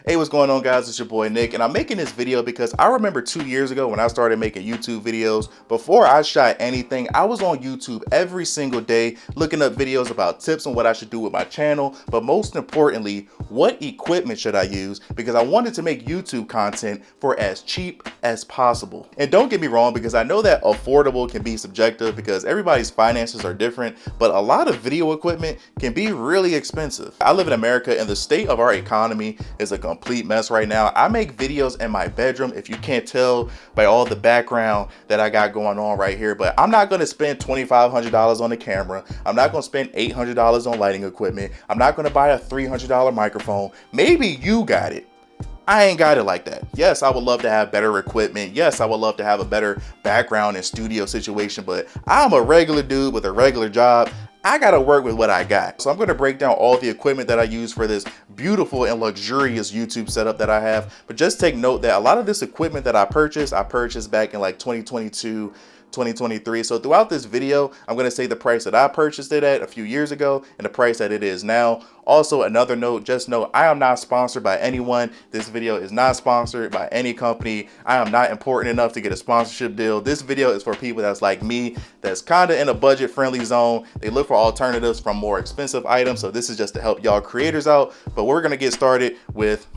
Hey, what's going on, guys? It's your boy Nick, and I'm making this video because I remember 2 years ago when I started making YouTube videos. Before I shot anything, I was on YouTube every single day looking up videos about tips on what I should do with my channel, but most importantly, what equipment should I use, because I wanted to make YouTube content for as cheap as possible. And don't get me wrong, because I know that affordable can be subjective because everybody's finances are different, but a lot of video equipment can be really expensive. I live in America, and the state of our economy is a complete mess right now. I make videos in my bedroom, if you can't tell by all the background that I got going on right here, but I'm not going to spend $2,500 on the camera. I'm not going to spend $800 on lighting equipment. I'm not going to buy a $300 microphone. Maybe you got it. I ain't got it like that. Yes, I would love to have better equipment. Yes, I would love to have a better background and studio situation, but I'm a regular dude with a regular job. I gotta work with what I got. So I'm gonna break down all the equipment that I use for this beautiful and luxurious YouTube setup that I have. But just take note that a lot of this equipment that I purchased back in like 2022, 2023. So throughout this video, I'm going to say the price that I purchased it at a few years ago and the price that it is now. Also, another note, just know I am not sponsored by anyone. This video is not sponsored by any company. I am not important enough to get a sponsorship deal. This video is for people that's like me, that's kind of in a budget friendly zone. They look for alternatives from more expensive items. So this is just to help y'all creators out. But we're going to get started with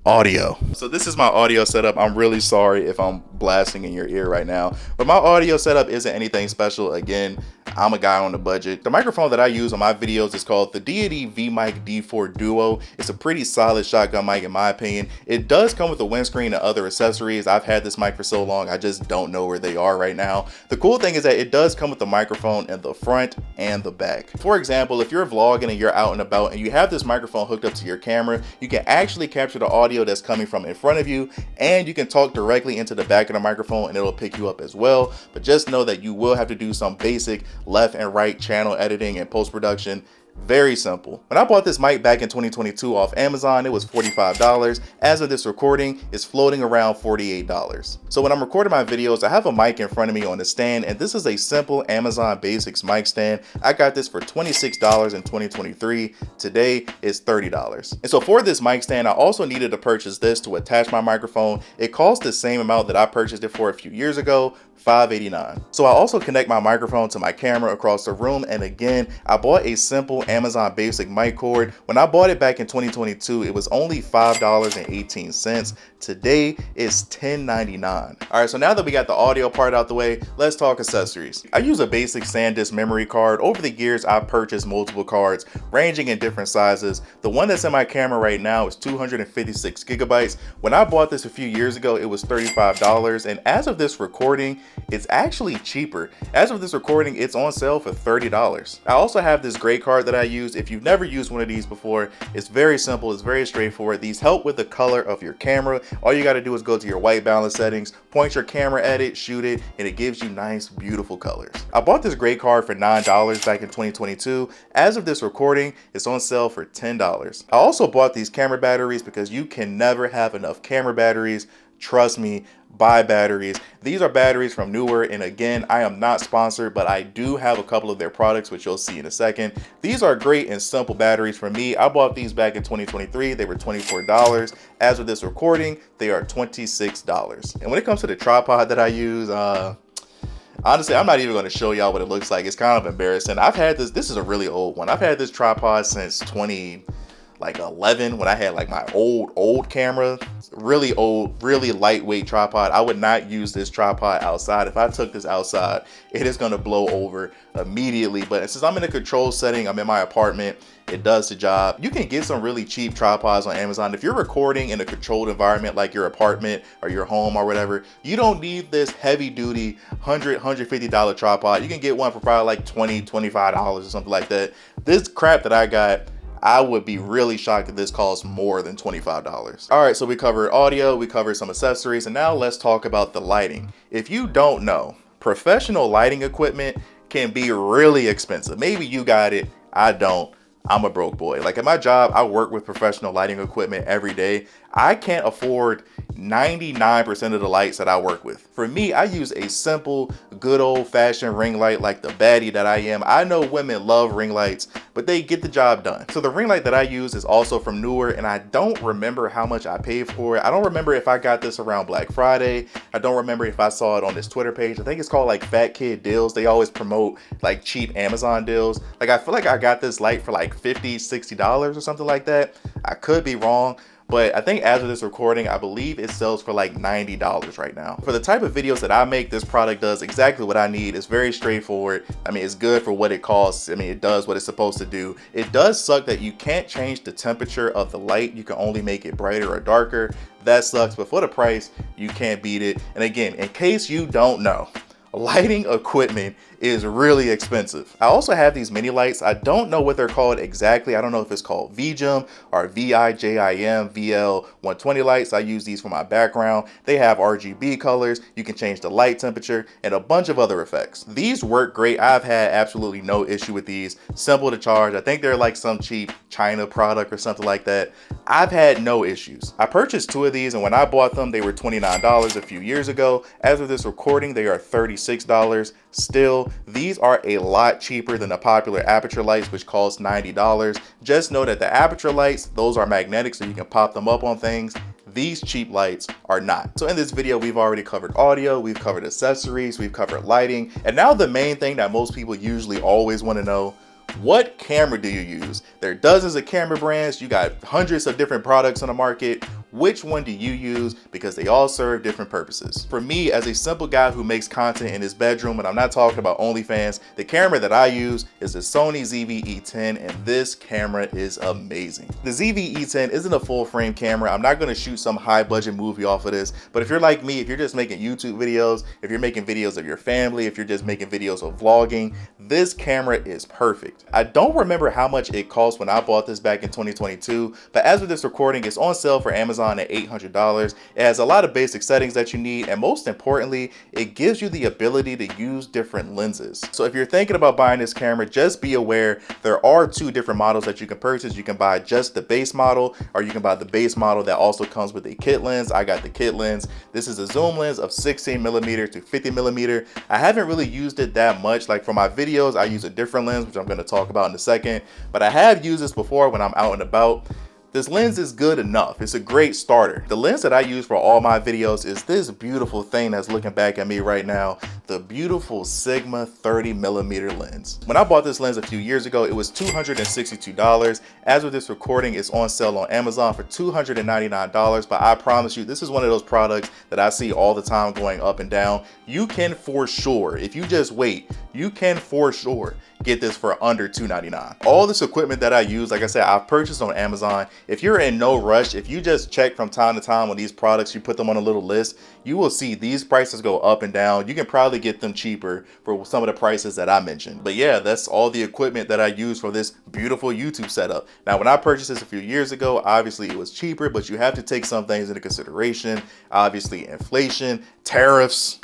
audio. So this is my audio setup. I'm really sorry if I'm blasting in your ear right now, but my audio setup isn't anything special. Again, I'm a guy on a budget. The microphone that I use on my videos is called the Deity V-Mic D4 Duo. It's a pretty solid shotgun mic in my opinion. It does come with a windscreen and other accessories. I've had this mic for so long, I just don't know where they are right now. The cool thing is that it does come with the microphone in the front and the back. For example, if you're vlogging and you're out and about and you have this microphone hooked up to your camera, you can actually capture the audio that's coming from in front of you, and you can talk directly into the back of the microphone and it'll pick you up as well. But just know that you will have to do some basic left and right channel editing and post-production. Very simple. When I bought this mic back in 2022 off Amazon, it was $45. As of this recording, it's floating around $48. So when I'm recording my videos, I have a mic in front of me on the stand, and this is a simple Amazon Basics mic stand. I got this for $26 in 2023. Today it's $30. And so for this mic stand, I also needed to purchase this to attach my microphone. It cost the same amount that I purchased it for a few years ago, $5.89. So I also connect my microphone to my camera across the room, and again, I bought a simple Amazon Basic mic cord. When I bought it back in 2022, it was only $5.18. Today it's $10.99. All right, so now that we got the audio part out the way, let's talk accessories. I use a basic SanDisk memory card. Over the years, I've purchased multiple cards ranging in different sizes. The one that's in my camera right now is 256 gigabytes. When I bought this a few years ago, it was $35, and as of this recording, it's actually cheaper. As of this recording, it's on sale for $30. I also have this gray card that I use. If you've never used one of these before, it's very simple, it's very straightforward. These help with the color of your camera. All you got to do is go to your white balance settings, point your camera at it, shoot it, and it gives you nice, beautiful colors. I bought this gray card for $9 back in 2022. As of this recording, it's on sale for $10. I also bought these camera batteries because you can never have enough camera batteries. Trust me, buy batteries. These are batteries from Neewer, and again, I am not sponsored, but I do have a couple of their products, which you'll see in a second. These are great and simple batteries for me. I bought these back in 2023. They were $24. As of this recording, they are $26. And when it comes to the tripod that I use, honestly, I'm not even going to show y'all what it looks like. It's kind of embarrassing. I've had this is a really old one. I've had this tripod since 2011 when I had like my old camera. Really old, really lightweight tripod. I would not use this tripod outside. If I took this outside, it is going to blow over immediately. But since I'm in a control setting, I'm in my apartment, it does the job. You can get some really cheap tripods on Amazon. If you're recording in a controlled environment like your apartment or your home or whatever, you don't need this heavy duty $150 tripod. You can get one for probably like $25 or something like that. This crap that I got, I would be really shocked if this costs more than $25. All right, so we covered audio, we covered some accessories, and now let's talk about the lighting. If you don't know, professional lighting equipment can be really expensive. Maybe you got it, I don't. I'm a broke boy. Like at my job, I work with professional lighting equipment every day. I can't afford 99% of the lights that I work with. For me, I use a simple, good old-fashioned ring light like the baddie that I am. I know women love ring lights, but they get the job done. So the ring light that I use is also from Neewer, and I don't remember how much I paid for it. I don't remember if I got this around Black Friday. I don't remember if I saw it on this Twitter page. I think it's called like Fat Kid Deals. They always promote like cheap Amazon deals. Like I feel like I got this light for like $50, $60 or something like that. I could be wrong, but I think as of this recording, I believe it sells for like $90 right now. For the type of videos that I make, this product does exactly what I need. It's very straightforward. I mean, it's good for what it costs. I mean, it does what it's supposed to do. It does suck that you can't change the temperature of the light. You can only make it brighter or darker. That sucks, but for the price, you can't beat it. And again, in case you don't know, lighting equipment is really expensive. I also have these mini lights. I don't know what they're called exactly. I don't know if it's called VJIM or VIJIM VL120 lights. I use these for my background. They have RGB colors. You can change the light temperature and a bunch of other effects. These work great. I've had absolutely no issue with these. Simple to charge. I think they're like some cheap China product or something like that. I've had no issues. I purchased 2 of these, and when I bought them, they were $29 a few years ago. As of this recording, they are $36. Still, these are a lot cheaper than the popular Aputure lights, which cost $90. Just know that the Aputure lights, those are magnetic, so you can pop them up on things. These cheap lights are not. So in this video, we've already covered audio, we've covered accessories, we've covered lighting, and now the main thing that most people usually always want to know: what camera do you use? There are dozens of camera brands. You got hundreds of different products on the market. Which one do you use? Because they all serve different purposes. For me, as a simple guy who makes content in his bedroom, and I'm not talking about OnlyFans, the camera that I use is the Sony ZV-E10, and this camera is amazing. The ZV-E10 isn't a full frame camera. I'm not gonna shoot some high budget movie off of this, but if you're like me, if you're just making YouTube videos, if you're making videos of your family, if you're just making videos of vlogging, this camera is perfect. I don't remember how much it cost when I bought this back in 2022, but as of this recording, it's on sale for Amazon at $800. It has a lot of basic settings that you need, and most importantly, it gives you the ability to use different lenses. So if you're thinking about buying this camera, just be aware there are 2 different models that you can purchase. You can buy just the base model, or you can buy the base model that also comes with a kit lens. I got the kit lens. This is a zoom lens of 16mm to 50mm. I haven't really used it that much. Like for my videos, I use a different lens, which I'm going to talk about in a second, but I have used this before when I'm out and about. This lens is good enough. It's a great starter. The lens that I use for all my videos is this beautiful thing that's looking back at me right now, the beautiful Sigma 30mm lens. When I bought this lens a few years ago, it was $262. As of this recording, it's on sale on Amazon for $299, but I promise you, this is one of those products that I see all the time going up and down. You can for sure, if you just wait, you can for sure get this for under $299. All this equipment that I use, like I said, I've purchased on Amazon. If you're in no rush, if you just check from time to time on these products, you put them on a little list, you will see these prices go up and down. You can probably get them cheaper for some of the prices that I mentioned. But yeah, that's all the equipment that I use for this beautiful YouTube setup. Now, when I purchased this a few years ago, obviously it was cheaper, but you have to take some things into consideration. Obviously, inflation, tariffs.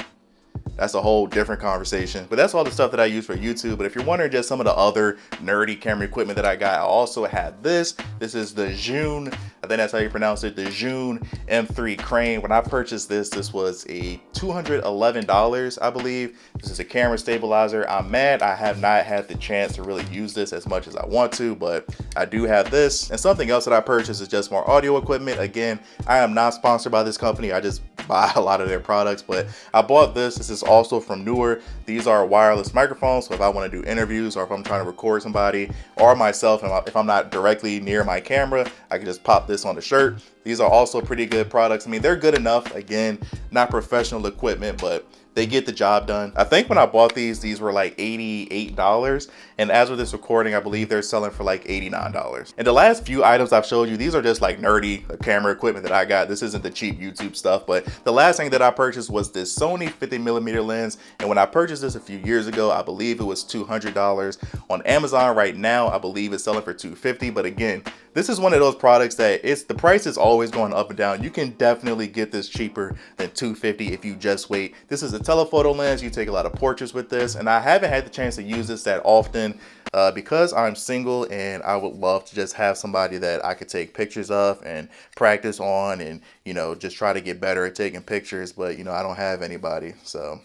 That's a whole different conversation, but that's all the stuff that I use for YouTube. But if you're wondering just some of the other nerdy camera equipment that I got, I also had this. This is the Zhiyun, I think that's how you pronounce it, the Zhiyun M3 crane. When I purchased this, this was a $211, I believe. This is a camera stabilizer. I'm mad I have not had the chance to really use this as much as I want to, but I do have this. And something else that I purchased is just more audio equipment. Again, I am not sponsored by this company. I just buy a lot of their products, but I bought this. This is also from Neewer. These are wireless microphones, so if I want to do interviews or if I'm trying to record somebody or myself, and if I'm not directly near my camera, I can just pop this on the shirt. These are also pretty good products. I mean, they're good enough. Again, not professional equipment, but they get the job done. I think when I bought these were like $88. And as of this recording, I believe they're selling for like $89. And the last few items I've showed you, these are just like nerdy camera equipment that I got. This isn't the cheap YouTube stuff, but the last thing that I purchased was this Sony 50mm lens. And when I purchased this a few years ago, I believe it was $200. On Amazon right now, I believe it's selling for $250. But again, this is one of those products that the price is always going up and down. You can definitely get this cheaper than $250 if you just wait. This is a telephoto lens. You take a lot of portraits with this, and I haven't had the chance to use this that often. Because I'm single and I would love to just have somebody that I could take pictures of and practice on and, you know, just try to get better at taking pictures, but, you know, I don't have anybody. So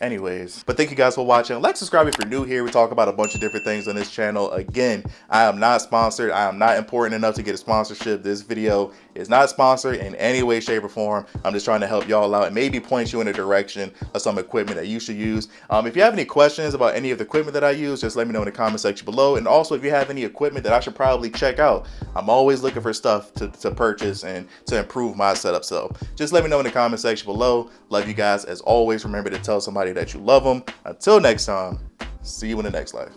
anyways, but thank you guys for watching. Like, subscribe if you're new here. We talk about a bunch of different things on this channel. Again, I am not sponsored. I am not important enough to get a sponsorship. This video is not sponsored in any way, shape, or form. I'm just trying to help y'all out and maybe point you in a direction of some equipment that you should use. If you have any questions about any of the equipment that I use, just let me know in the comment section below. And also, if you have any equipment that I should probably check out, I'm always looking for stuff to purchase and to improve my setup. So just let me know in the comment section below. Love you guys. As always, remember to tell somebody that you love them. Until next time, see you in the next life.